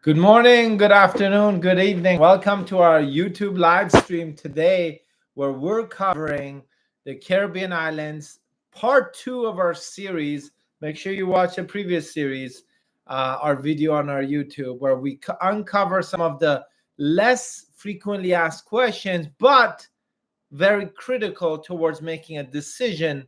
Good morning, good afternoon, good evening. Welcome to our YouTube live stream today, where we're covering the Caribbean islands, part two of our series. Make sure you watch the previous series, our video on our YouTube, where we uncover some of the less frequently asked questions, but very critical towards making a decision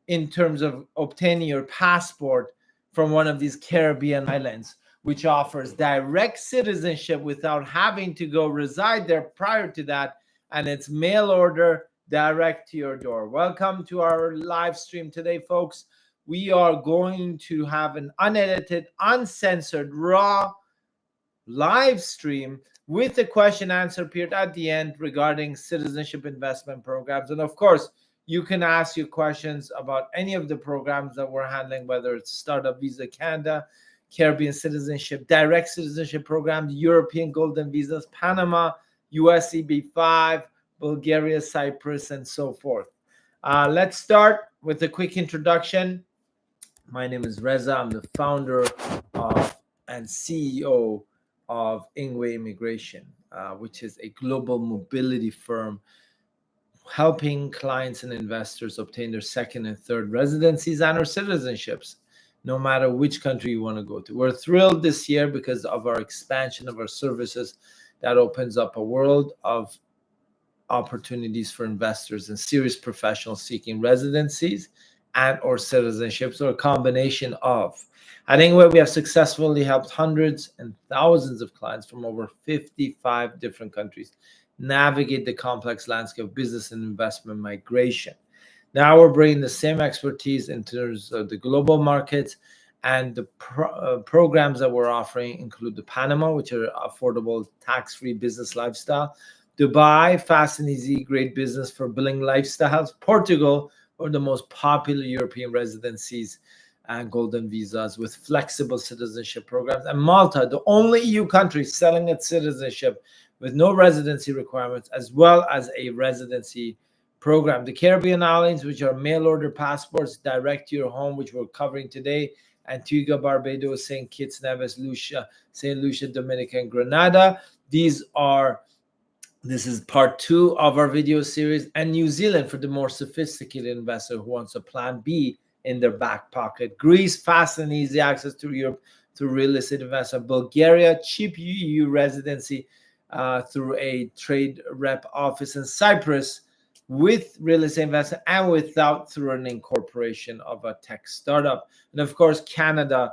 in terms of obtaining your passport from one of these Caribbean islands, which offers direct citizenship without having to go reside there prior to that. And it's mail order direct to your door. Welcome to our live stream today, folks. We are going to have an unedited, uncensored, raw live stream with the question answer period at the end regarding citizenship investment programs. And of course, you can ask your questions about any of the programs that we're handling, whether it's Startup Visa Canada, Caribbean Citizenship, Direct Citizenship Programs, European Golden Visas, Panama, US EB5, Bulgaria, Cyprus, and so forth. Let's start with a quick introduction. My name is Reza. I'm the founder and CEO of Ingwe Immigration, which is a global mobility firm helping clients and investors obtain their second and third residencies and or citizenships, no matter which country you want to go to. We're thrilled this year because of our expansion of our services that opens up a world of opportunities for investors and serious professionals seeking residencies and or citizenships, or a combination of. At Ingwe, we have successfully helped hundreds and thousands of clients from over 55 different countries navigate the complex landscape of business and investment migration. Now we're bringing the same expertise in terms of the global markets, and the programs that we're offering include the Panama, which are affordable, tax-free business lifestyle, Dubai, fast and easy, great business for billing lifestyles, Portugal, or the most popular European residencies and golden visas with flexible citizenship programs, and Malta, the only EU country selling its citizenship with no residency requirements, as well as a residency program. The Caribbean islands, which are mail order passports direct to your home, which we're covering today: Antigua, Barbados, St. Kitts, Nevis, Lucia, St. Lucia, Dominica, and Grenada. This is part two of our video series. And New Zealand, for the more sophisticated investor who wants a plan B in their back pocket. Greece, fast and easy access to Europe through real estate investment. Bulgaria, cheap EU residency through a trade rep office. In Cyprus, with real estate investment and without, through an incorporation of a tech startup. And of course, Canada,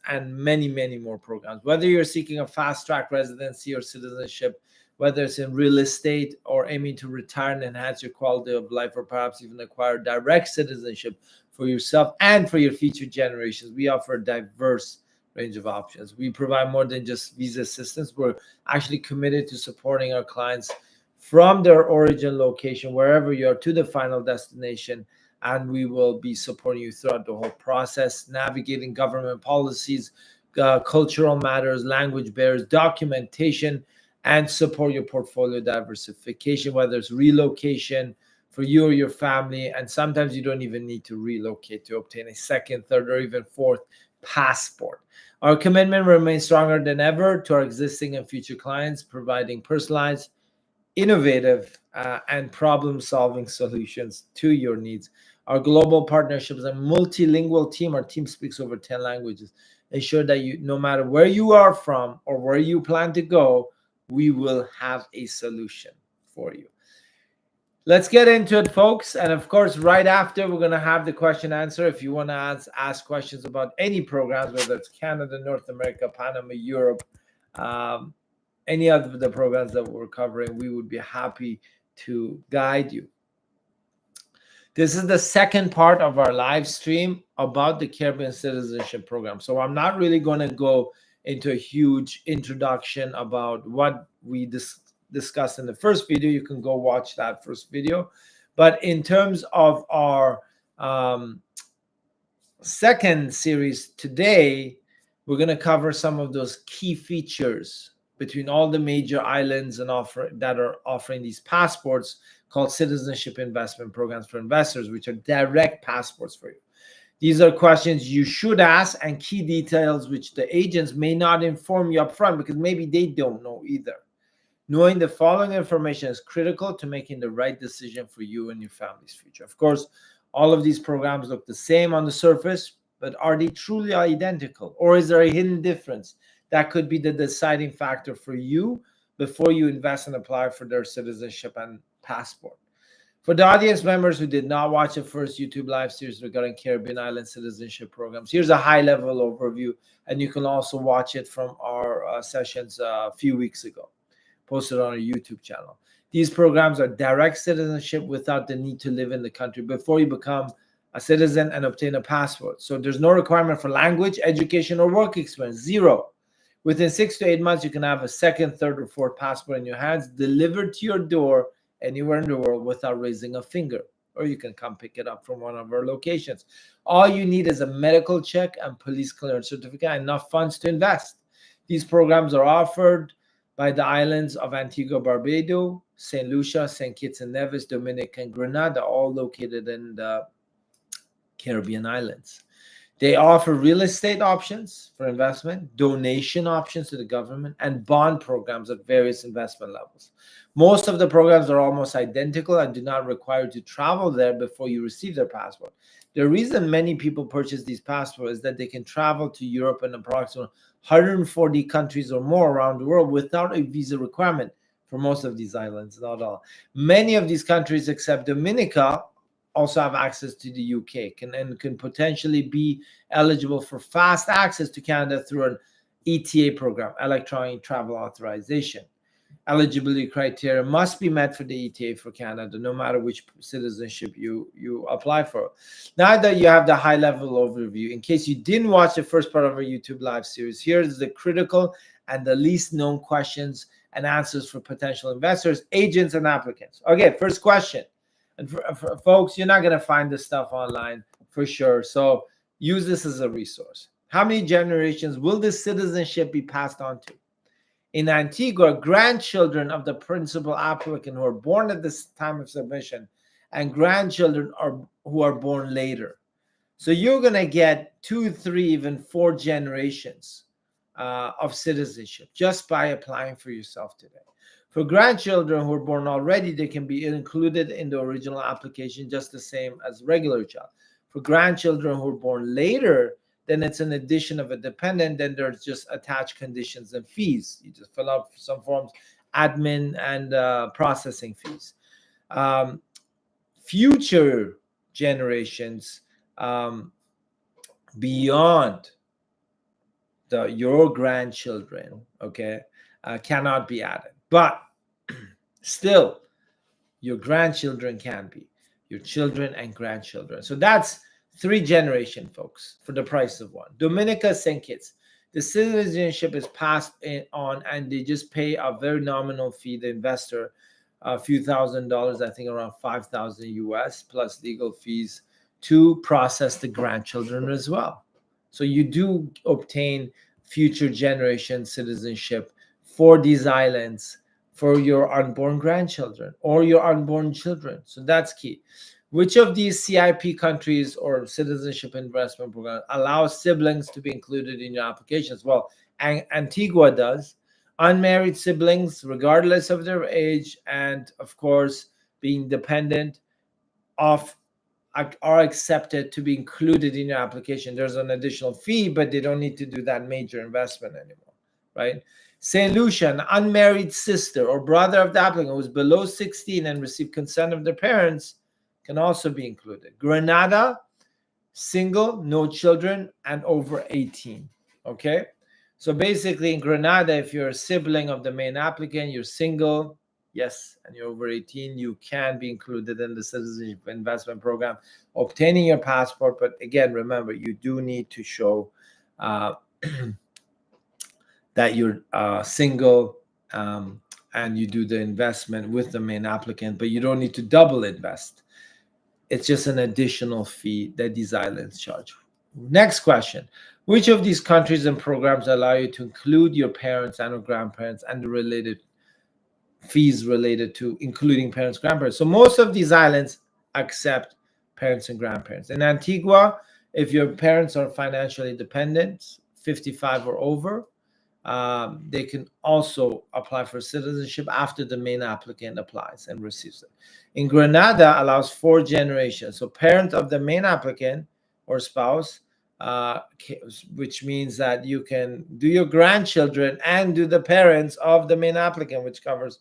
and many, many more programs. Whether you're seeking a fast track residency or citizenship, whether it's in real estate or aiming to retire and enhance your quality of life, or perhaps even acquire direct citizenship for yourself and for your future generations, we offer a diverse range of options. We provide more than just visa assistance. We're actually committed to supporting our clients from their origin location, wherever you are, to the final destination. And we will be supporting you throughout the whole process, navigating government policies, cultural matters, language barriers, documentation, and support your portfolio diversification, whether it's relocation for you or your family. And sometimes you don't even need to relocate to obtain a second, third, or even fourth passport. Our commitment remains stronger than ever to our existing and future clients, providing personalized, innovative, and problem-solving solutions to your needs. Our global partnerships and multilingual team, our team speaks over 10 languages, ensure that you, no matter where you are from or where you plan to go, we will have a solution for you. Let's get into it, folks. And of course, right after, we're going to have the question answer. If you want to ask questions about any programs, whether it's Canada, North America, Panama, Europe, any of the programs that we're covering, we would be happy to guide you. This is the second part of our live stream about the Caribbean Citizenship Program. So I'm not really going to go into a huge introduction about what we discussed in the first video. You can go watch that first video. But in terms of our second series today, we're going to cover some of those key features between all the major islands and that are offering these passports called citizenship investment programs for investors, which are direct passports for you. These are questions you should ask and key details which the agents may not inform you up front because maybe they don't know either. Knowing the following information is critical to making the right decision for you and your family's future. Of course, all of these programs look the same on the surface, but are they truly identical? Or is there a hidden difference that could be the deciding factor for you before you invest and apply for their citizenship and passport? For the audience members who did not watch the first YouTube live series regarding Caribbean island citizenship programs, here's a high-level overview, and you can also watch it from our sessions a few weeks ago, posted on our YouTube channel. These programs are direct citizenship without the need to live in the country before you become a citizen and obtain a passport. So there's no requirement for language, education, or work experience, zero. Within 6 to 8 months, you can have a second, third, or fourth passport in your hands delivered to your door anywhere in the world without raising a finger. Or you can come pick it up from one of our locations. All you need is a medical check and police clearance certificate and enough funds to invest. These programs are offered by the islands of Antigua, Barbados, St. Lucia, St. Kitts and Nevis, Dominica, and Grenada, all located in the Caribbean islands. They offer real estate options for investment, donation options to the government, and bond programs at various investment levels. Most of the programs are almost identical and do not require you to travel there before you receive their passport. The reason many people purchase these passports is that they can travel to Europe and approximately 140 countries or more around the world without a visa requirement for most of these islands, not all. Many of these countries, except Dominica, also have access to the UK and can potentially be eligible for fast access to Canada through an ETA program, electronic travel authorization. Eligibility criteria must be met for the ETA for Canada, no matter which citizenship you apply for. Now that you have the high-level overview, in case you didn't watch the first part of our YouTube live series, here's the critical and the least known questions and answers for potential investors, agents, and applicants. Okay, first question. And for folks, you're not going to find this stuff online for sure. So use this as a resource. How many generations will this citizenship be passed on to? In Antigua, grandchildren of the principal applicant who are born at this time of submission and grandchildren who are born later. So you're going to get 2, 3, even 4 generations of citizenship just by applying for yourself today. For grandchildren who are born already, they can be included in the original application just the same as regular child. For grandchildren who are born later, then it's an addition of a dependent, then there's just attached conditions and fees. You just fill out some forms, admin and processing fees. Future generations beyond your grandchildren, okay, cannot be added. But still, your grandchildren can be, your children and grandchildren. So that's 3 generations, folks, for the price of 1. Dominica, St. Kitts. The citizenship is passed on, and they just pay a very nominal fee, the investor, a few $1,000s, I think around 5,000 US, plus legal fees to process the grandchildren as well. So you do obtain future generation citizenship for these islands for your unborn grandchildren or your unborn children. So that's key. Which of these CIP countries or citizenship investment programs allows siblings to be included in your applications? Well, Antigua does. Unmarried siblings, regardless of their age, and of course, being dependent of are accepted to be included in your application. There's an additional fee, but they don't need to do that major investment anymore, right? St. Lucia, an unmarried sister or brother of the applicant who is below 16 and received consent of their parents can also be included. Grenada, single, no children, and over 18, okay? So basically in Grenada, if you're a sibling of the main applicant, you're single, yes, and you're over 18, you can be included in the citizenship investment program, obtaining your passport. But again, remember, you do need to show that you're single and you do the investment with the main applicant, but you don't need to double invest. It's just an additional fee that these islands charge. Next question. Which of these countries and programs allow you to include your parents and or grandparents and the related fees related to including parents, grandparents? So most of these islands accept parents and grandparents. In Antigua, If your parents are financially dependent, 55 or over, they can also apply for citizenship after the main applicant applies and receives it. In Grenada, allows 4 generations. So parent of the main applicant or spouse, which means that you can do your grandchildren and do the parents of the main applicant, which covers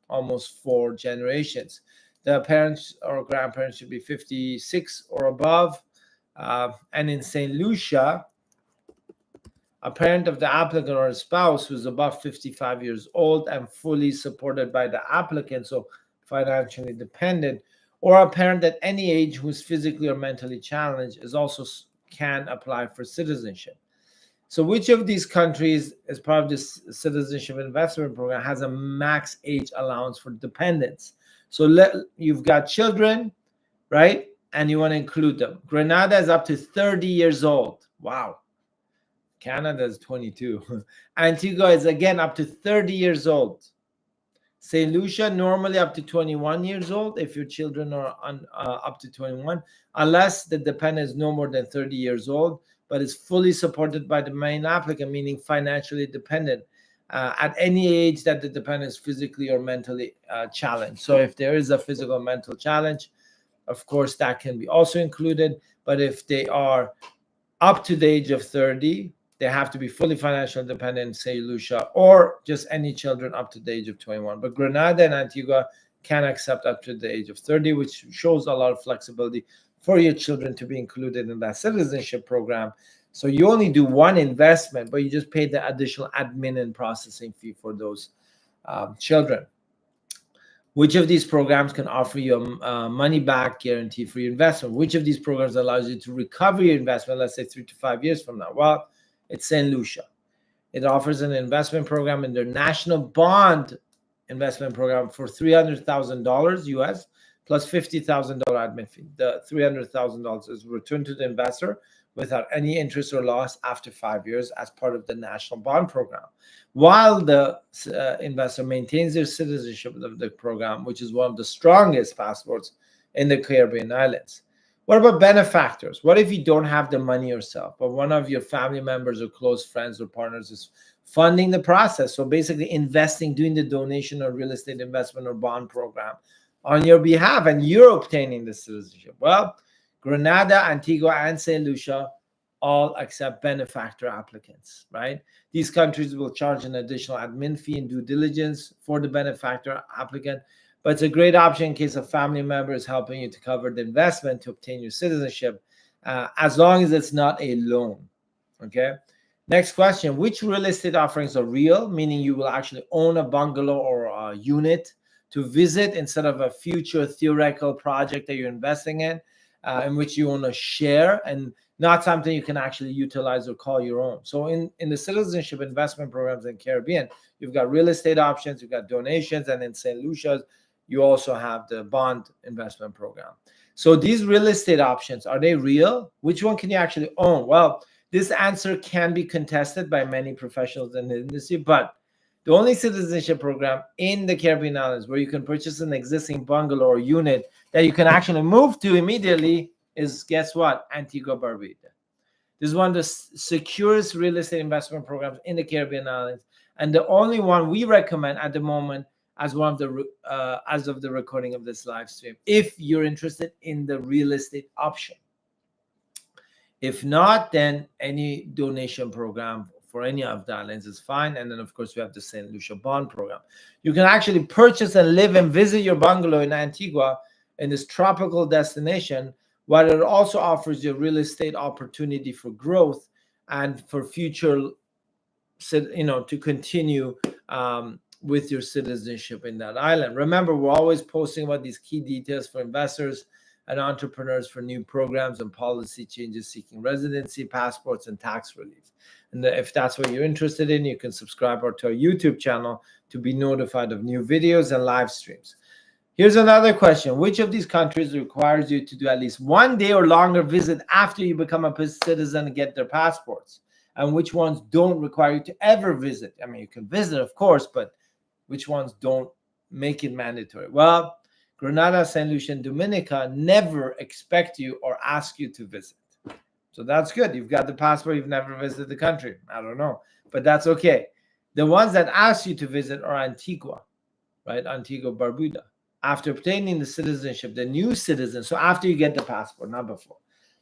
almost 4 generations. The parents or grandparents should be 56 or above. And in St. Lucia, a parent of the applicant or a spouse who's above 55 years old and fully supported by the applicant, so financially dependent, or a parent at any age who's physically or mentally challenged is also can apply for citizenship. So which of these countries, as part of this citizenship investment program, has a max age allowance for dependents? So you've got children, right? And you want to include them. Grenada is up to 30 years old. Wow. Canada is 22. Antigua is again up to 30 years old. St. Lucia normally up to 21 years old if your children are up to 21, unless the dependent is no more than 30 years old, but is fully supported by the main applicant, meaning financially dependent at any age that the dependent is physically or mentally challenged. So if there is a physical or mental challenge, of course, that can be also included. But if they are up to the age of 30, they have to be fully financially dependent in St. Lucia, or just any children up to the age of 21. But Grenada and Antigua can accept up to the age of 30, which shows a lot of flexibility for your children to be included in that citizenship program. So you only do one investment, but you just pay the additional admin and processing fee for those children. Which of these programs can offer you a money-back guarantee for your investment? Which of these programs allows you to recover your investment, let's say 3 to 5 years from now? Well, it's St. Lucia. It offers an investment program in their national bond investment program for $300,000 US plus $50,000 admin fee. The $300,000 is returned to the investor without any interest or loss after 5 years as part of the national bond program, while the investor maintains their citizenship of the program, which is one of the strongest passports in the Caribbean islands. What about benefactors? What if you don't have the money yourself, but one of your family members or close friends or partners is funding the process? So basically investing, doing the donation or real estate investment or bond program on your behalf, and you're obtaining the citizenship. Well, Grenada, Antigua, and St. Lucia all accept benefactor applicants, right? These countries will charge an additional admin fee and due diligence for the benefactor applicant, but it's a great option in case a family member is helping you to cover the investment to obtain your citizenship, as long as it's not a loan, okay? Next question, which real estate offerings are real, meaning you will actually own a bungalow or a unit to visit instead of a future theoretical project that you're investing in which you want to share and not something you can actually utilize or call your own. So in the citizenship investment programs in Caribbean, you've got real estate options, you've got donations, and in St. Lucia, you also have the bond investment program. So these real estate options, are they real? Which one can you actually own? Well, this answer can be contested by many professionals in the industry, but the only citizenship program in the Caribbean islands where you can purchase an existing bungalow or unit that you can actually move to immediately is, guess what? Antigua Barbuda. This is one of the securest real estate investment programs in the Caribbean islands, and the only one we recommend at the moment as one of the as of the recording of this live stream, if you're interested in the real estate option. If not, then any donation program for any of the islands is fine. And then, of course, we have the St. Lucia bond program. You can actually purchase and live and visit your bungalow in Antigua in this tropical destination, while it also offers you a real estate opportunity for growth and for future, to continue with your citizenship in that island. Remember, we're always posting about these key details for investors and entrepreneurs for new programs and policy changes seeking residency, passports, and tax relief. And if that's what you're interested in, you can subscribe to our YouTube channel to be notified of new videos and live streams. Here's another question. Which of these countries requires you to do at least 1 day or longer visit after you become a citizen and get their passports? And which ones don't require you to ever visit? I mean, you can visit, of course, but which ones don't make it mandatory? Well, Grenada, St. Lucia, and Dominica never expect you or ask you to visit. So that's good. You've got the passport, you've never visited the country. I don't know, but that's okay. The ones that ask you to visit are Antigua, right? Antigua, Barbuda. After obtaining the citizenship, the new citizen, so after you get the passport, not before,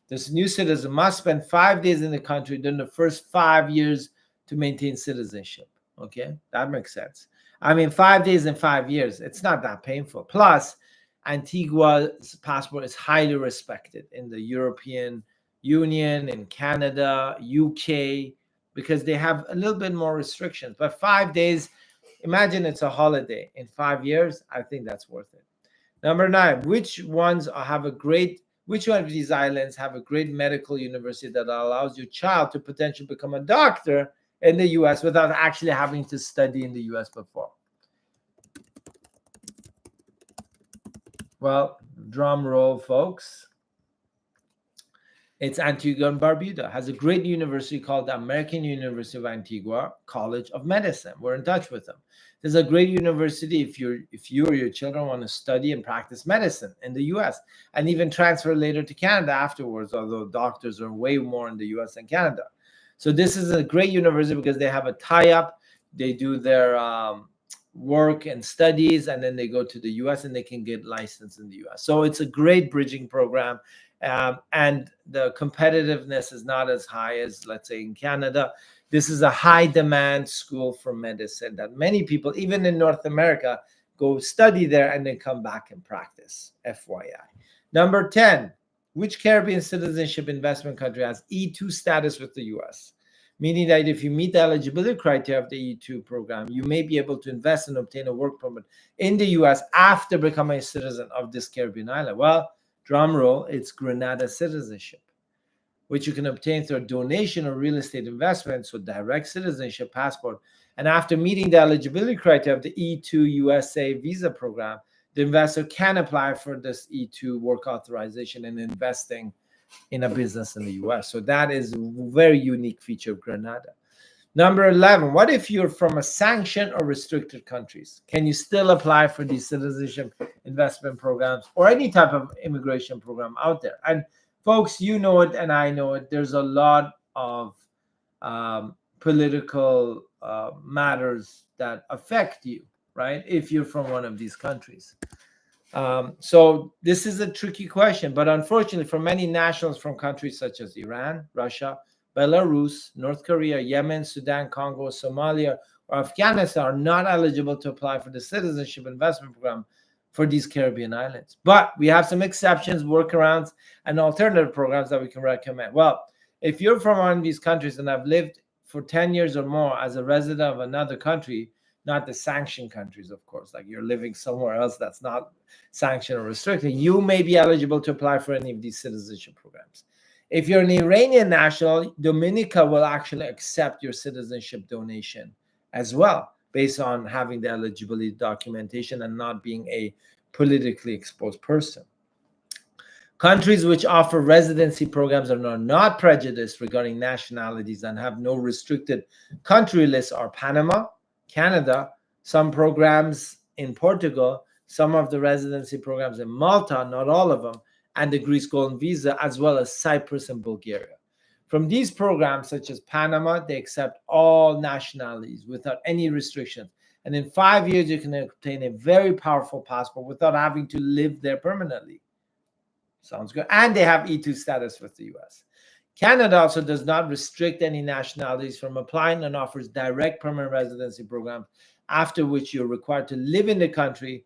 this new citizen must spend 5 days in the country during the first 5 years to maintain citizenship. Okay, that makes sense. I mean, 5 days in 5 years, it's not that painful. Plus, Antigua's passport is highly respected in the European Union, in Canada, UK, because they have a little bit more restrictions. But 5 days, imagine it's a holiday in 5 years. I think that's worth it. Number 9, which one of these islands have a great medical university that allows your child to potentially become a doctor in the US without actually having to study in the US before? Well, drum roll, folks. It's Antigua and Barbuda. Has a great university called the American University of Antigua College of Medicine. We're in touch with them. There's a great university if you or your children want to study and practice medicine in the US and even transfer later to Canada afterwards, although doctors are way more in the US than Canada. So this is a great university because they have a tie-up. They do their work and studies, and then they go to the US and they can get licensed in the US. So it's a great bridging program. And the competitiveness is not as high as, let's say, in Canada. This is a high demand school for medicine that many people, even in North America, go study there and then come back and practice, FYI. Number 10, which Caribbean citizenship investment country has E2 status with the US? Meaning that if you meet the eligibility criteria of the E2 program, you may be able to invest and obtain a work permit in the US after becoming a citizen of this Caribbean island. Well, drum roll, it's Grenada citizenship, which you can obtain through a donation or real estate investment, so direct citizenship passport. And after meeting the eligibility criteria of the E2 USA visa program, the investor can apply for this E2 work authorization and investing in a business in the US. So that is a very unique feature of Grenada. Number 11, what if you're from a sanctioned or restricted countries? Can you still apply for these citizenship investment programs or any type of immigration program out there? And folks, you know it and I know it. There's a lot of political matters that affect you, right? If you're from one of these countries. So this is a tricky question, but unfortunately for many nationals from countries such as Iran, Russia, Belarus, North Korea, Yemen, Sudan, Congo, Somalia, or Afghanistan are not eligible to apply for the citizenship investment program for these Caribbean islands. But we have some exceptions, workarounds, and alternative programs that we can recommend. Well, if you're from one of these countries and have lived for 10 years or more as a resident of another country, not the sanctioned countries, of course, like you're living somewhere else that's not sanctioned or restricted, you may be eligible to apply for any of these citizenship programs. If you're an Iranian national, Dominica will actually accept your citizenship donation as well, based on having the eligibility documentation and not being a politically exposed person. Countries which offer residency programs and are not prejudiced regarding nationalities and have no restricted country lists are Panama, Canada, some programs in Portugal, some of the residency programs in Malta, not all of them, and the Greece Golden Visa, as well as Cyprus and Bulgaria. From these programs, such as Panama, they accept all nationalities without any restrictions. And in 5 years, you can obtain a very powerful passport without having to live there permanently. Sounds good. And they have E2 status with the US. Canada also does not restrict any nationalities from applying and offers direct permanent residency programs, after which you're required to live in the country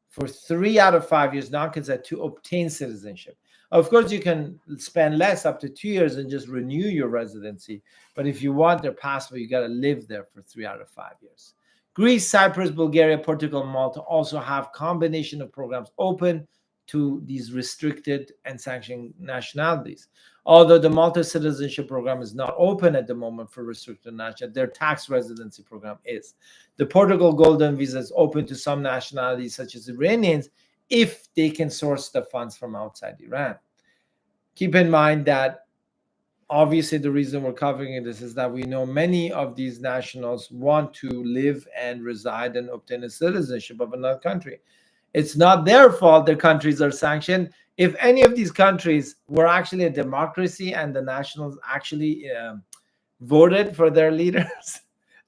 for 3 out of 5 years non-consent to obtain citizenship. Of course, you can spend less, up to 2 years, and just renew your residency. But if you want their passport, you got to live there for 3 out of 5 years. Greece, Cyprus, Bulgaria, Portugal, and Malta also have combination of programs open to these restricted and sanctioned nationalities. Although the Malta citizenship program is not open at the moment for restricted nationalities, their tax residency program is. The Portugal Golden Visa is open to some nationalities, such as Iranians, if they can source the funds from outside Iran. Keep in mind that obviously the reason we're covering this is that we know many of these nationals want to live and reside and obtain a citizenship of another country. It's not their fault their countries are sanctioned. If any of these countries were actually a democracy and the nationals actually voted for their leaders,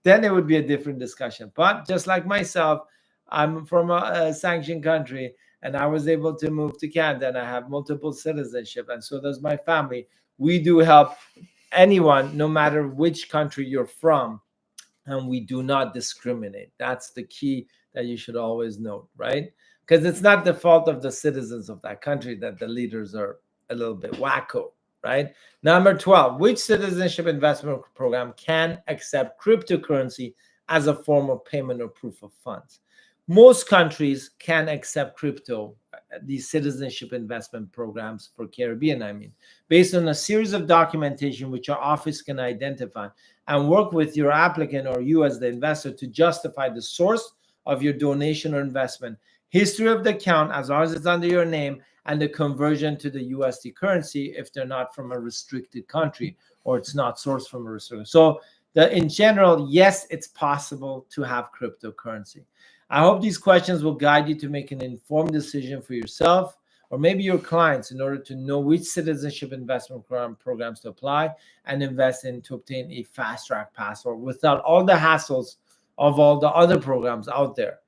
then it would be a different discussion. But just like myself, I'm from a sanctioned country, and I was able to move to Canada, and I have multiple citizenship, and so does my family. We do help anyone, no matter which country you're from, and we do not discriminate. That's the key that you should always note, right? Because it's not the fault of the citizens of that country that the leaders are a little bit wacko, right? Number 12, which citizenship investment program can accept cryptocurrency as a form of payment or proof of funds? Most countries can accept crypto, these citizenship investment programs for Caribbean, I mean, based on a series of documentation which our office can identify and work with your applicant or you as the investor to justify the source of your donation or investment, history of the account as long as it's under your name, and the conversion to the USD currency if they're not from a restricted country or it's not sourced from a restricted. So in general, yes, it's possible to have cryptocurrency. I hope these questions will guide you to make an informed decision for yourself or maybe your clients in order to know which citizenship investment programs to apply and invest in to obtain a fast track passport without all the hassles of all the other programs out there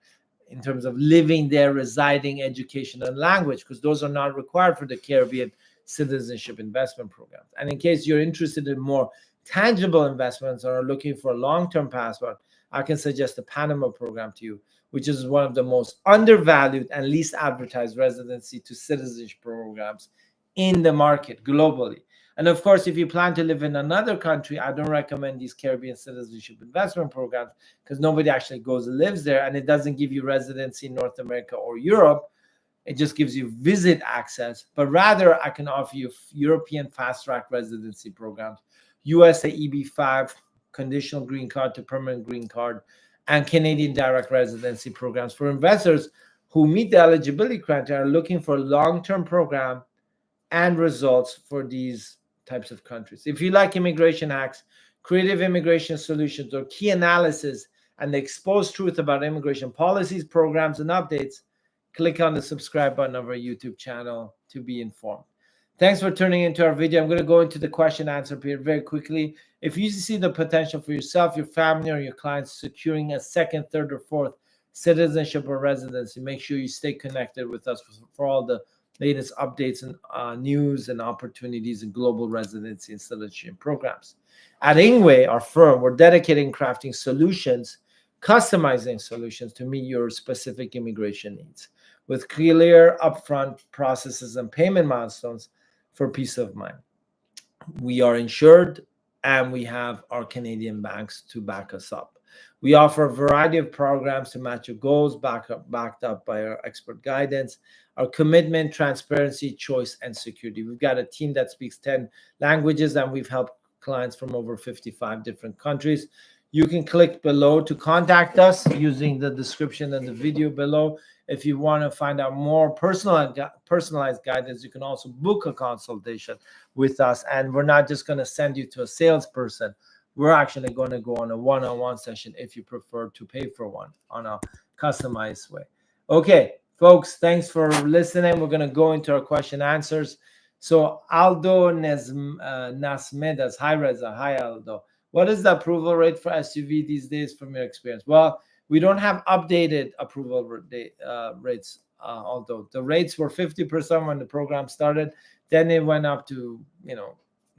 in terms of living there, residing, education, and language, because those are not required for the Caribbean citizenship investment programs. And in case you're interested in more tangible investments or are looking for a long-term passport, I can suggest the Panama program to you, which is one of the most undervalued and least advertised residency to citizenship programs in the market globally. And of course, if you plan to live in another country, I don't recommend these Caribbean citizenship investment programs because nobody actually goes and lives there, and it doesn't give you residency in North America or Europe. It just gives you visit access, but rather I can offer you European fast track residency programs, USA EB5, conditional green card to permanent green card, and Canadian direct residency programs for investors who meet the eligibility criteria, are looking for a long-term program and results for these types of countries. If you like immigration hacks, creative immigration solutions, or key analysis and the exposed truth about immigration policies, programs, and updates, click on the subscribe button of our YouTube channel to be informed. Thanks for tuning into our video. I'm going to go into the question answer period very quickly. If you see the potential for yourself, your family, or your clients securing a second, third, or fourth citizenship or residency, make sure you stay connected with us for all the latest updates and news and opportunities in global residency and citizenship programs. At Ingway, our firm, we're dedicated in crafting solutions, customizing solutions to meet your specific immigration needs with clear upfront processes and payment milestones for peace of mind. We are insured and we have our Canadian banks to back us up. We offer a variety of programs to match your goals, backed up by our expert guidance, our commitment, transparency, choice, and security. We've got a team that speaks 10 languages, and we've helped clients from over 55 different countries. You can click below to contact us using the description and the video below. If you want to find out more personalized guidance, you can also book a consultation with us. And we're not just going to send you to a salesperson. We're actually going to go on a one-on-one session if you prefer to pay for one on a customized way. Okay, folks, thanks for listening. We're going to go into our question answers. So Aldo Nasmedas, hi Reza, hi Aldo. What is the approval rate for SUV these days from your experience? Well, we don't have updated approval rates, although the rates were 50% when the program started. Then it went up to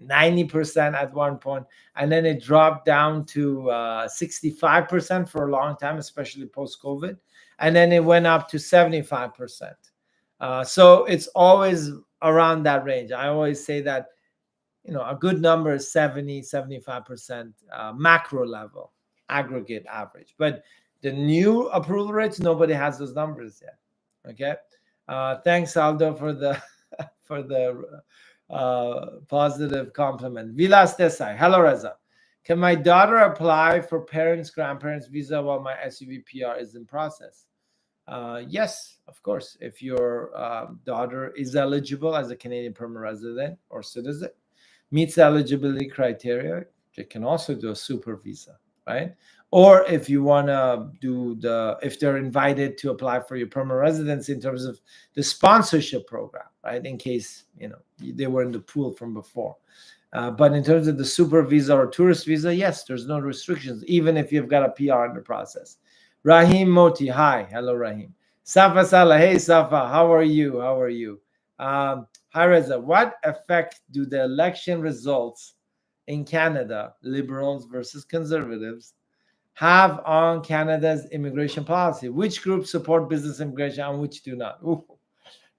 90% at one point, and then it dropped down to 65% for a long time, especially post-COVID, and then it went up to 75%. So it's always around that range. I always say that a good number is 70-75% macro level aggregate average, but the new approval rates, nobody has those numbers yet. Okay, thanks Aldo for the positive compliment. Vilas Desai, hello Reza, can my daughter apply for parents grandparents visa while my SUV PR is in process? Yes, of course. If your daughter is eligible as a Canadian permanent resident or citizen, meets the eligibility criteria, they can also do a super visa. right? Or if you want to do if they're invited to apply for your permanent residency in terms of the sponsorship program, right? In case, they were in the pool from before. But in terms of the super visa or tourist visa, yes, there's no restrictions, even if you've got a PR in the process. Rahim Moti, hi. Hello, Rahim. Safa Salah, hey, Safa, how are you? How are you? Hi, Reza. What effect do the election results in Canada, liberals versus conservatives, have on Canada's immigration policy? Which groups support business immigration and which do not? Ooh,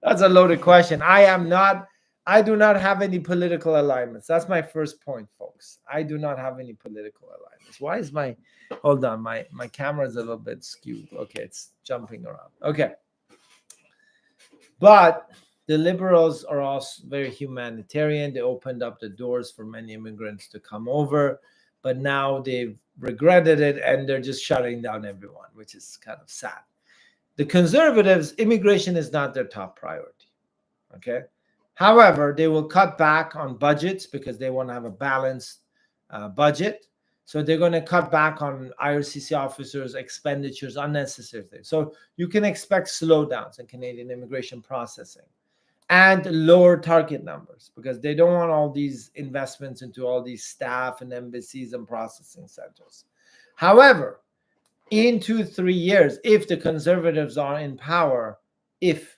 that's a loaded question. I do not have any political alignments. That's my first point, folks. I do not have any political alignments. Why is hold on, my camera is a little bit skewed. Okay, it's jumping around. Okay. But the liberals are also very humanitarian. They opened up the doors for many immigrants to come over, but now they've regretted it and they're just shutting down everyone, which is kind of sad. The conservatives, immigration is not their top priority. Okay. However, they will cut back on budgets because they want to have a balanced budget. So they're going to cut back on IRCC officers' expenditures, unnecessary things. So you can expect slowdowns in Canadian immigration processing and lower target numbers because they don't want all these investments into all these staff and embassies and processing centers. However, in 2-3 years, if the conservatives are in power, if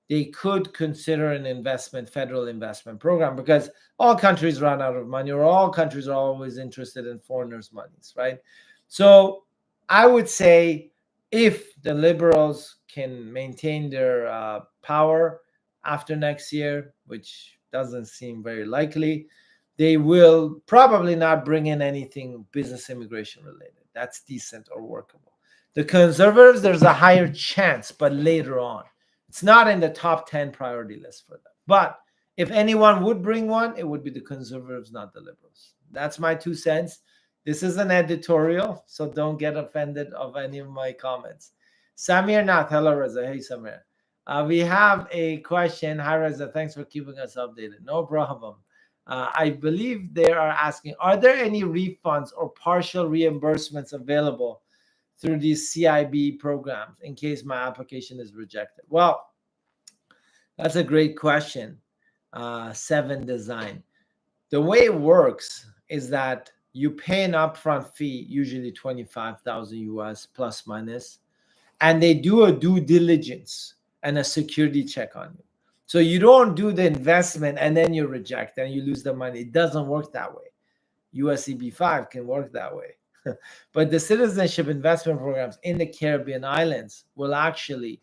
they could consider an federal investment program, because all countries run out of money, or all countries are always interested in foreigners' monies, right? So I would say if the liberals can maintain their power after next year, which doesn't seem very likely, they will probably not bring in anything business immigration related. That's decent or workable. The conservatives, there's a higher chance, but later on. It's not in the top 10 priority list for them. But if anyone would bring one, it would be the conservatives, not the liberals. That's my 2 cents. This is an editorial, so don't get offended of any of my comments. Samir Nath, hello Reza. Hey Samir. We have a question. Hi Reza, thanks for keeping us updated. No problem. I believe they are asking, are there any refunds or partial reimbursements available through these CIB programs in case my application is rejected? Well, that's a great question. 7 Design. The way it works is that you pay an upfront fee, usually 25,000 US plus minus, and they do a due diligence and a security check on you. So you don't do the investment and then you reject and you lose the money. It doesn't work that way. USEB5 can work that way. But the citizenship investment programs in the Caribbean islands will actually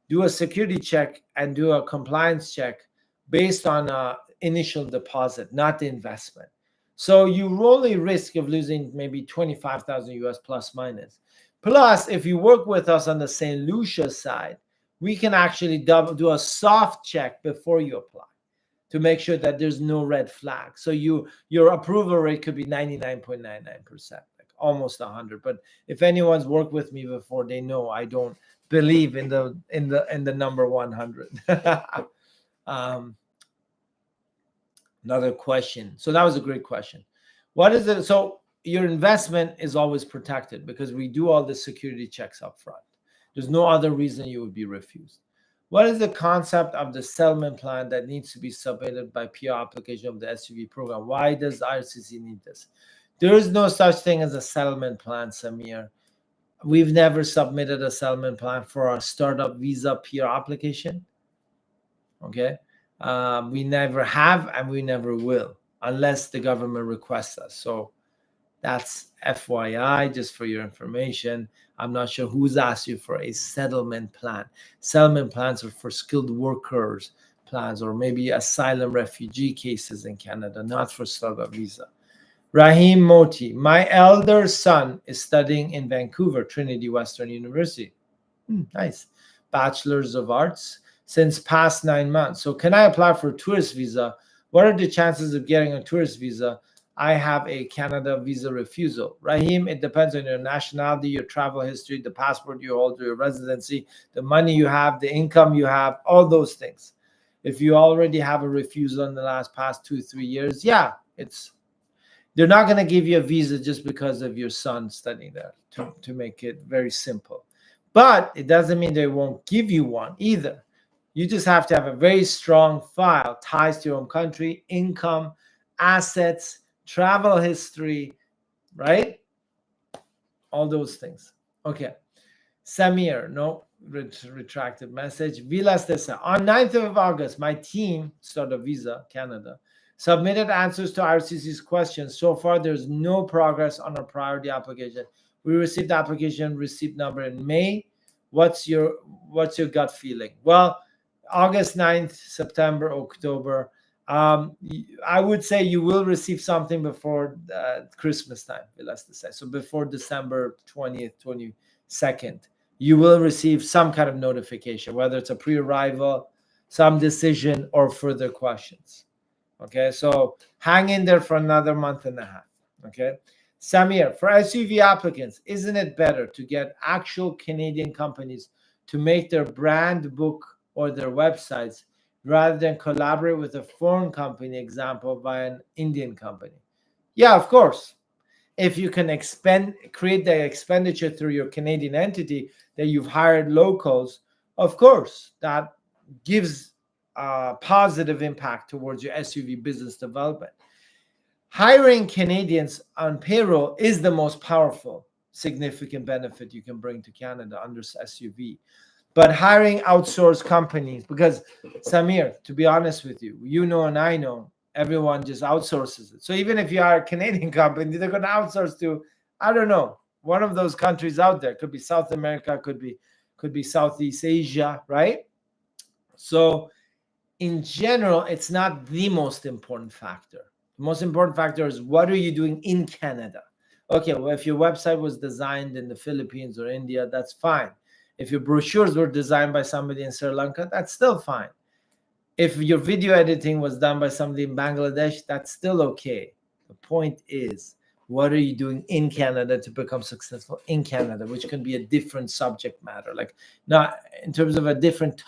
do a security check and do a compliance check based on initial deposit, not the investment. So you only risk of losing maybe 25,000 US plus minus. Plus, if you work with us on the St. Lucia side, we can actually do a soft check before you apply to make sure that there's no red flag. So your approval rate could be 99.99%, like almost 100. But if anyone's worked with me before, they know I don't believe in the number 100. Another question. So that was a great question. What is it? So your investment is always protected because we do all the security checks up front. There's no other reason you would be refused. What is the concept of the settlement plan that needs to be submitted by PR application of the SUV program? Why does IRCC need this? There is no such thing as a settlement plan, Samir. We've never submitted a settlement plan for our startup visa PR application. Okay. We never have and we never will unless the government requests us. So that's FYI, just for your information. I'm not sure who's asked you for a settlement plan. Settlement plans are for skilled workers plans or maybe asylum refugee cases in Canada, not for startup visa. Rahim Moti, my elder son is studying in Vancouver, Trinity Western University. Nice. Bachelor's of Arts since past 9 months. So can I apply for a tourist visa? What are the chances of getting a tourist visa? I have a Canada visa refusal. Rahim, it depends on your nationality, your travel history, the passport you hold, your residency, the money you have, the income you have, all those things. If you already have a refusal in the past 2-3 years, yeah, They're not going to give you a visa just because of your son studying there, to make it very simple. But it doesn't mean they won't give you one either. You just have to have a very strong file, ties to your home country, income, assets, travel history, right? All those things. Okay. Samir, no retracted message. Vilas Desa. On 9th of August, my team, sort of Visa Canada, submitted answers to RCC's questions. So far, there's no progress on our priority application. We received the application receipt number in May. What's your gut feeling? Well, August 9th, September, October. I would say you will receive something before Christmas time, let's say. So before December 20th, 22nd, you will receive some kind of notification, whether it's a pre-arrival, some decision, or further questions. Okay, so hang in there for another month and a half. Okay, Samir, for SUV applicants, isn't it better to get actual Canadian companies to make their brand book or their websites rather than collaborate with a foreign company, example, by an Indian company? Yeah, of course. If you can create the expenditure through your Canadian entity that you've hired locals, of course, that gives a positive impact towards your SUV business development. Hiring Canadians on payroll is the most powerful, significant benefit you can bring to Canada under SUV. But hiring outsourced companies, because Samir, to be honest with you, you know and I know, everyone just outsources it. So even if you are a Canadian company, they're going to outsource to, I don't know, one of those countries out there. Could be South America, could be Southeast Asia, right? So in general, it's not the most important factor. The most important factor is, what are you doing in Canada? Okay, well, if your website was designed in the Philippines or India, that's fine. If your brochures were designed by somebody in Sri Lanka, that's still fine. If your video editing was done by somebody in Bangladesh, that's still okay. The point is, what are you doing in Canada to become successful in Canada, which can be a different subject matter, like not in terms of a different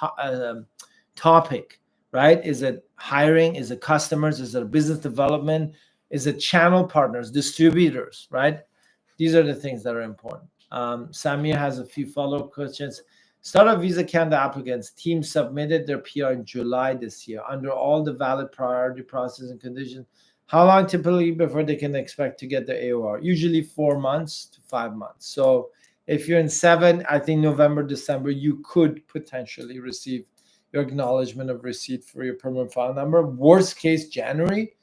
topic, right? Is it hiring? Is it customers? Is it business development? Is it channel partners, distributors, right? These are the things that are important. Samir has a few follow-up questions. Startup Visa Canada applicants team submitted their PR in July this year under all the valid priority process and conditions. How long typically before they can expect to get the AOR? Usually 4 months to 5 months. So if you're in 7, I think November, December, you could potentially receive your acknowledgement of receipt for your permanent file number. Worst case, January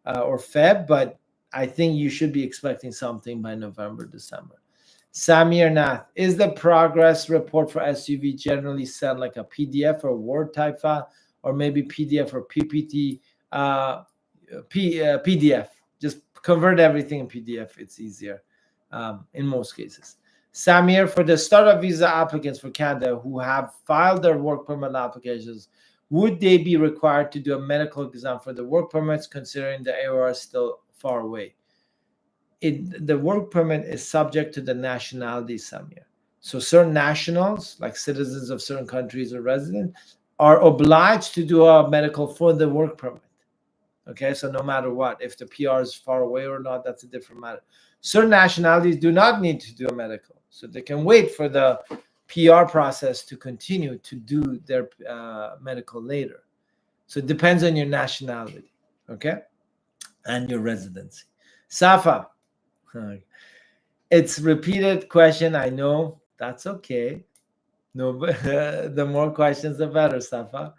or Feb, but I think you should be expecting something by November, December. Samir Nath, is the progress report for SUV generally sent like a PDF or Word type file, or maybe PDF or PPT, PDF? Just convert everything in PDF. It's easier in most cases. Samir, for the startup visa applicants for Canada who have filed their work permit applications, would they be required to do a medical exam for the work permits, considering the AOR is still far away? The work permit is subject to the nationality, Samir. So certain nationals, like citizens of certain countries or residents, are obliged to do a medical for the work permit. Okay, so no matter what, if the PR is far away or not, that's a different matter. Certain nationalities do not need to do a medical, so they can wait for the PR process to continue to do their medical later. So it depends on your nationality, okay, and your residency. Safa, it's repeated question. I know, that's okay. No, the more questions, the better, Safa.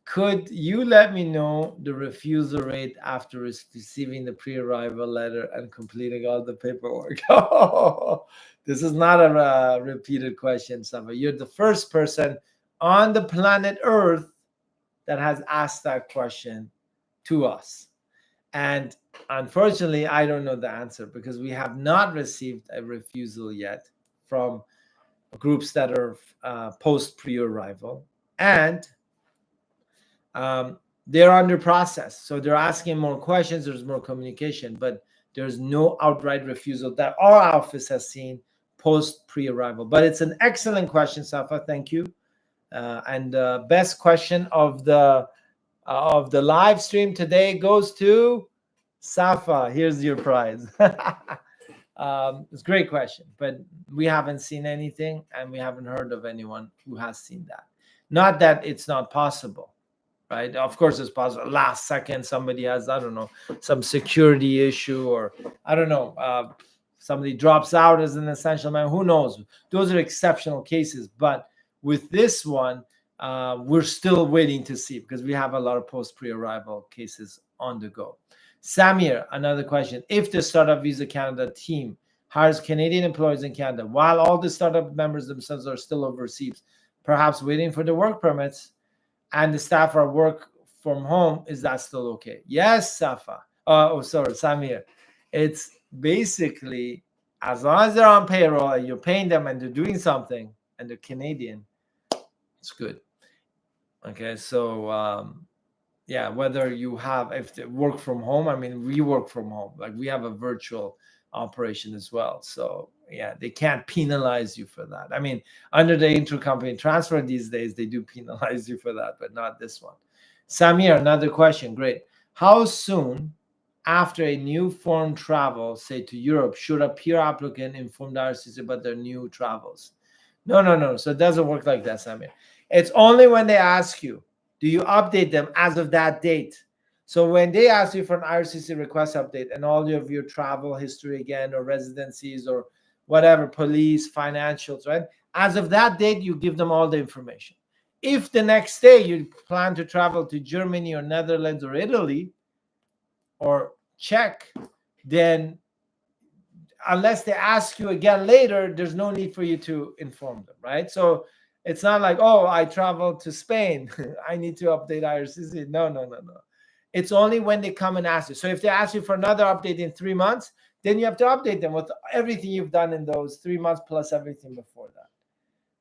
Could you let me know the refusal rate after receiving the pre-arrival letter and completing all the paperwork? This is not a repeated question, Safa. You're the first person on the planet Earth that has asked that question to us. And unfortunately, I don't know the answer because we have not received a refusal yet from groups that are post pre-arrival. And they're under process. So they're asking more questions. There's more communication, but there's no outright refusal that our office has seen post pre-arrival. But it's an excellent question, Safa. Thank you. And the best question of the live stream today goes to Safa, here's your prize. It's a great question, but we haven't seen anything and we haven't heard of anyone who has seen that. Not that it's not possible, right? Of course it's possible. Last second, somebody has, I don't know, some security issue, or I don't know, somebody drops out as an essential man. Who knows? Those are exceptional cases. But with this one, we're still waiting to see because we have a lot of post pre-arrival cases on the go. Samir, another question. If the Startup Visa Canada team hires Canadian employees in Canada, while all the startup members themselves are still overseas, perhaps waiting for the work permits, and the staff are work from home, is that still okay? Yes, Safa. Sorry, Samir. It's basically, as long as they're on payroll and you're paying them and they're doing something and they're Canadian, it's good. Okay, so yeah, whether you have, if they work from home, I mean, we work from home, like we have a virtual operation as well. So yeah, they can't penalize you for that. I mean, under the intercompany transfer these days, they do penalize you for that, but not this one. Samir, another question. Great. How soon after a new foreign travel, say to Europe, should a peer applicant inform the IRCC about their new travels? No. So it doesn't work like that, Samir. It's only when they ask you, do you update them as of that date? So when they ask you for an IRCC request update and all of your travel history again, or residencies, or whatever, police, financials, right? As of that date, you give them all the information. If the next day you plan to travel to Germany or Netherlands or Italy or Czech, then unless they ask you again later, there's no need for you to inform them, right? So it's not like, oh, I traveled to Spain, I need to update IRCC. No. It's only when they come and ask you. So if they ask you for another update in 3 months, then you have to update them with everything you've done in those 3 months plus everything before that.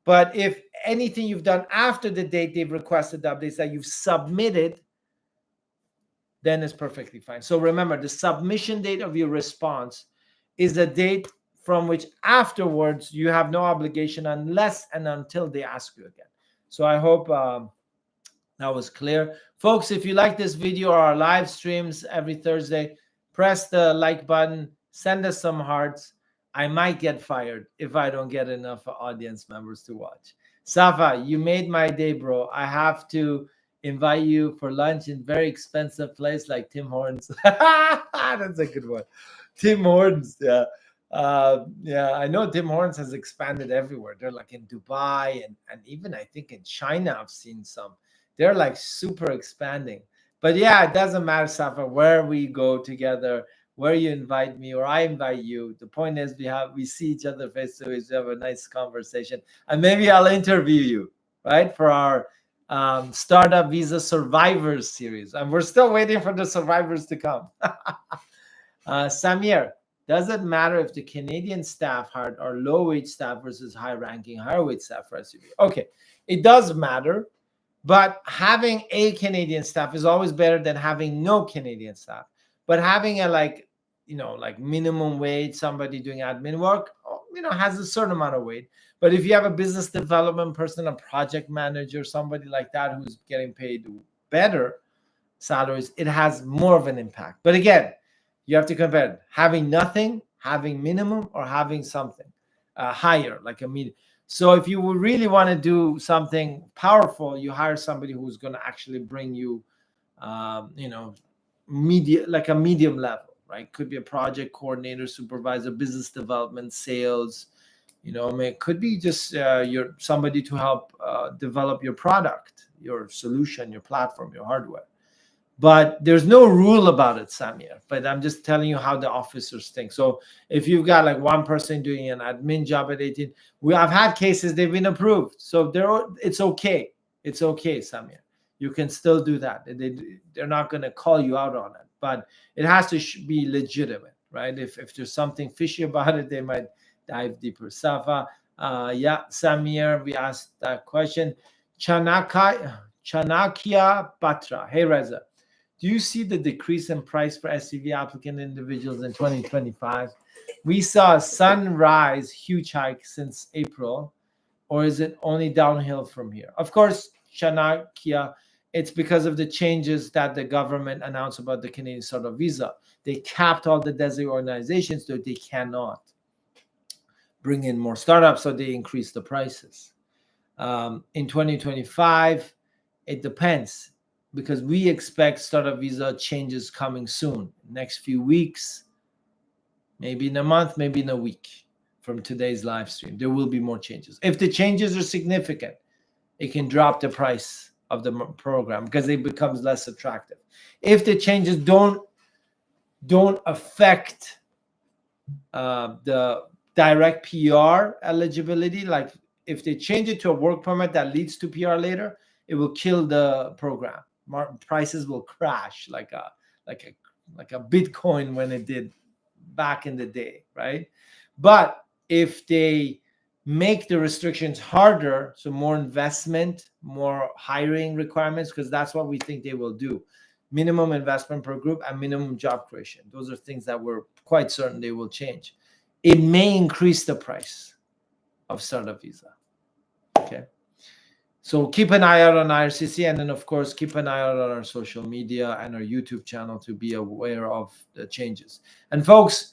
But if anything you've done after the date they've requested the updates that you've submitted, then it's perfectly fine. So remember, the submission date of your response is the date from which afterwards you have no obligation unless and until they ask you again. So I hope that was clear. Folks, if you like this video or our live streams every Thursday, press the like button, send us some hearts. I might get fired if I don't get enough audience members to watch. Safa, you made my day, bro. I have to invite you for lunch in very expensive place like Tim Hortons. That's a good one. Tim Hortons, yeah. Yeah, I know Tim Hortons has expanded everywhere. They're like in Dubai and even I think in China I've seen some. They're like super expanding. But yeah, it doesn't matter, Safa, where we go together, where you invite me or I invite you. The point is we see each other face to face, we have a nice conversation, and maybe I'll interview you, right, for our Startup Visa Survivors series. And we're still waiting for the survivors to come. Samir, does it matter if the Canadian staff hired are low-wage staff versus high-ranking, higher-wage staff for SUV? Okay, it does matter, but having a Canadian staff is always better than having no Canadian staff. But having a like minimum wage, somebody doing admin work, has a certain amount of weight. But if you have a business development person, a project manager, somebody like that who's getting paid better salaries, it has more of an impact. But again, you have to compare having nothing, having minimum, or having something higher, like a medium. So if you really want to do something powerful, you hire somebody who's going to actually bring you, like a medium level, right? Could be a project coordinator, supervisor, business development, sales. It could be just you're somebody to help develop your product, your solution, your platform, your hardware. But there's no rule about it, Samir. But I'm just telling you how the officers think. So if you've got like one person doing an admin job at 18, I've had cases they've been approved. So it's okay. It's okay, Samir. You can still do that. They're not going to call you out on it. But it has to be legitimate, right? If there's something fishy about it, they might dive deeper. Safa, yeah, Samir, we asked that question. Chanakya Patra. Hey, Reza. Do you see the decrease in price for SUV applicant individuals in 2025? We saw a sunrise huge hike since April, or is it only downhill from here? Of course, Chanakya, It's because of the changes that the government announced about the Canadian startup visa. They capped all the designated organizations, so they cannot bring in more startups, so they increase the prices. In 2025, it depends, because we expect startup visa changes coming soon, next few weeks, maybe in a month, maybe in a week from today's live stream. There will be more changes. If the changes are significant, it can drop the price of the program because it becomes less attractive. If the changes don't affect the direct PR eligibility, like if they change it to a work permit that leads to PR later, it will kill the program. Prices will crash like a Bitcoin when it did back in the day, right? But if they make the restrictions harder, so more investment, more hiring requirements, because that's what we think they will do. Minimum investment per group and minimum job creation. Those are things that we're quite certain they will change. It may increase the price of startup visa. Okay. So keep an eye out on IRCC, and then of course keep an eye out on our social media and our YouTube channel to be aware of the changes. And folks,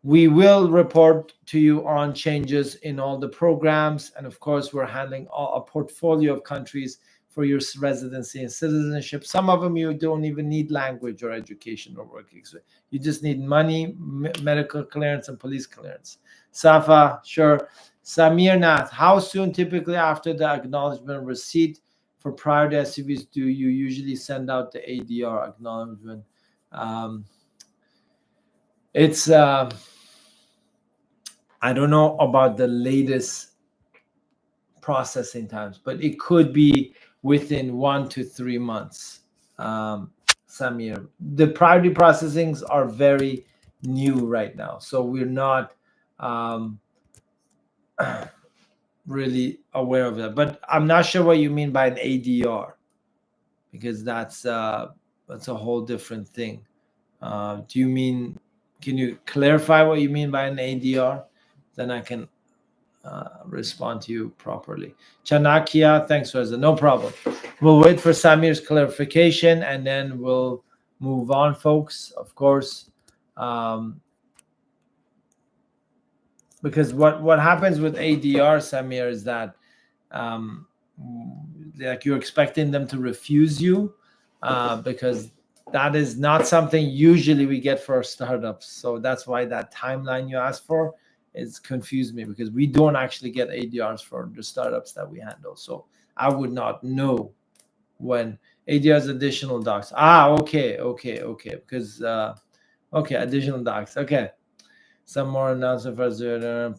we will report to you on changes in all the programs. And of course, we're handling a portfolio of countries for your residency and citizenship. Some of them you don't even need language or education or work experience. You just need money, medical clearance, and police clearance. Safa, sure. Samir Nath, how soon typically after the acknowledgement receipt for prior to SUVs do you usually send out the ADR acknowledgement? It's I don't know about the latest processing times, but it could be within 1 to 3 months. Samir, the priority processings are very new right now, so we're not really aware of that. But I'm not sure what you mean by an ADR, because that's a whole different thing. Do you mean? Can you clarify what you mean by an ADR? Then I can respond to you properly. Chanakia, thanks, Reza. No problem. We'll wait for Samir's clarification and then we'll move on, folks. Of course, because what happens with ADR, Samir, is that like you're expecting them to refuse you because that is not something usually we get for our startups. So that's why that timeline you asked for is confused me, because we don't actually get ADRs for the startups that we handle. So I would not know when ADRs additional docs. Okay. Because okay, additional docs. Okay. Some more announcement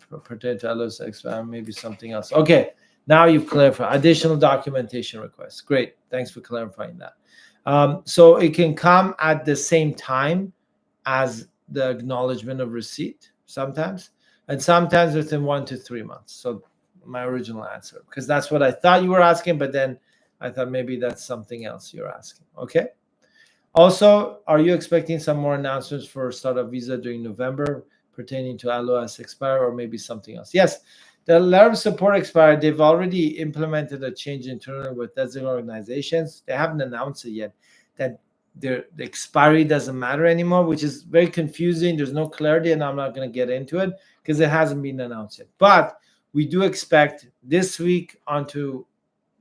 for pertain to LOS expand, maybe something else. Okay. Now you've clarified additional documentation requests. Great. Thanks for clarifying that. So it can come at the same time as the acknowledgement of receipt sometimes, and sometimes within 1 to 3 months. So my original answer, because that's what I thought you were asking, but then I thought maybe that's something else you're asking. Okay. Also, are you expecting some more announcements for startup visa during November pertaining to LOS expire or maybe something else? Yes. The letter of support expired. They've already implemented a change internally with designated organizations. They haven't announced it yet, that the expiry doesn't matter anymore, which is very confusing. There's no clarity, and I'm not going to get into it because it hasn't been announced yet. But we do expect this week onto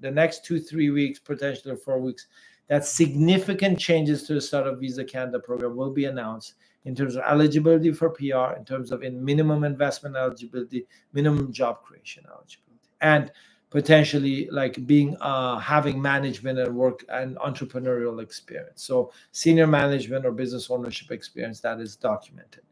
the next 2-3 weeks, potentially 4 weeks, that significant changes to the Startup Visa Canada program will be announced in terms of eligibility for PR, in terms of minimum investment eligibility, minimum job creation eligibility, and potentially like being having management and work and entrepreneurial experience. So senior management or business ownership experience that is documented.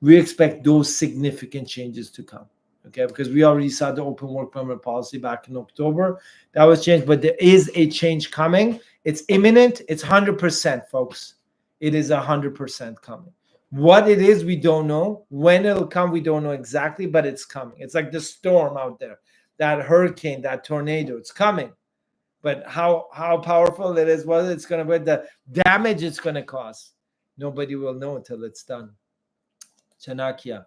We expect those significant changes to come. Okay, because we already saw the open work permit policy back in October. That was changed, but there is a change coming. It's imminent. It's 100%, folks. It is 100% coming. What it is, we don't know. When it'll come, we don't know exactly, but it's coming. It's like the storm out there, that hurricane, that tornado. It's coming. But how powerful it is, what it's going to be, the damage it's going to cause, nobody will know until it's done. Chanakya.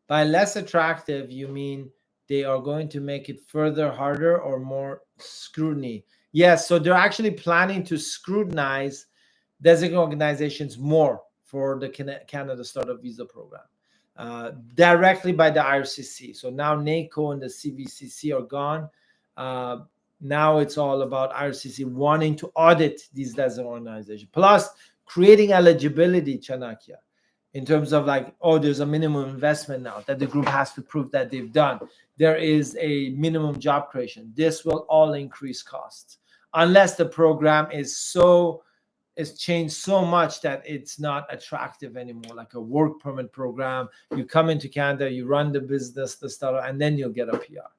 By less attractive, you mean they are going to make it further harder or more scrutiny? Yes, so they're actually planning to scrutinize designated organizations more for the Canada Startup Visa Program directly by the IRCC. So now NACO and the CVCC are gone. Uh, Now it's all about IRCC wanting to audit these designated organizations, plus creating eligibility, Chanakya, in terms of like, oh, there's a minimum investment now that the group has to prove that they've done. There is a minimum job creation. This will all increase costs unless the program is changed so much that it's not attractive anymore, like a work permit program. You come into Canada, you run the business, the startup, and then you'll get a PR.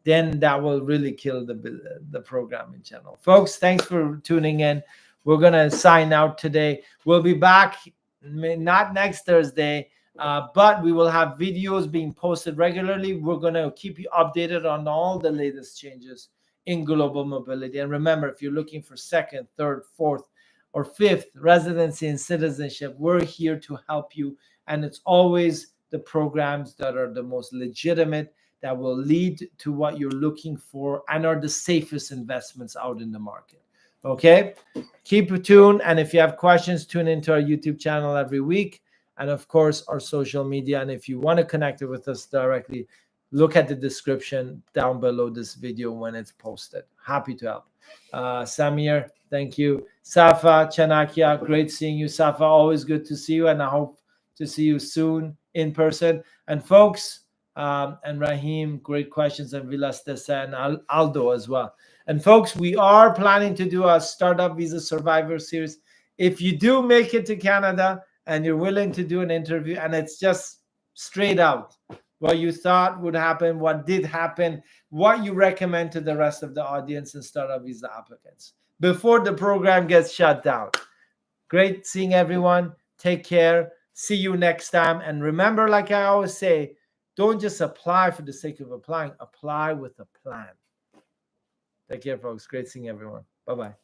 Then that will really kill the program in general. Folks, thanks for tuning in. We're gonna sign out today. We'll be back not next Thursday, but we will have videos being posted regularly. We're gonna keep you updated on all the latest changes in global mobility. And remember, if you're looking for second, third, fourth, or fifth residency and citizenship, we're here to help you. And it's always the programs that are the most legitimate, that will lead to what you're looking for, and are the safest investments out in the market. Okay, keep tuned. And if you have questions, tune into our YouTube channel every week. And of course, our social media. And if you want to connect with us directly, look at the description down below this video when it's posted. Happy to help. Samir, thank you. Safa, Chanakya, great seeing you. Safa, always good to see you. And I hope to see you soon in person. And folks, and Rahim, great questions. And Vilas Desa and Aldo as well. And folks, we are planning to do a Startup Visa Survivor series. If you do make it to Canada and you're willing to do an interview, and it's just straight out what you thought would happen, what did happen, what you recommend to the rest of the audience and startup visa applicants before the program gets shut down. Great seeing everyone. Take care. See you next time. And remember, like I always say, don't just apply for the sake of applying. Apply with a plan. Take care, folks. Great seeing everyone. Bye-bye.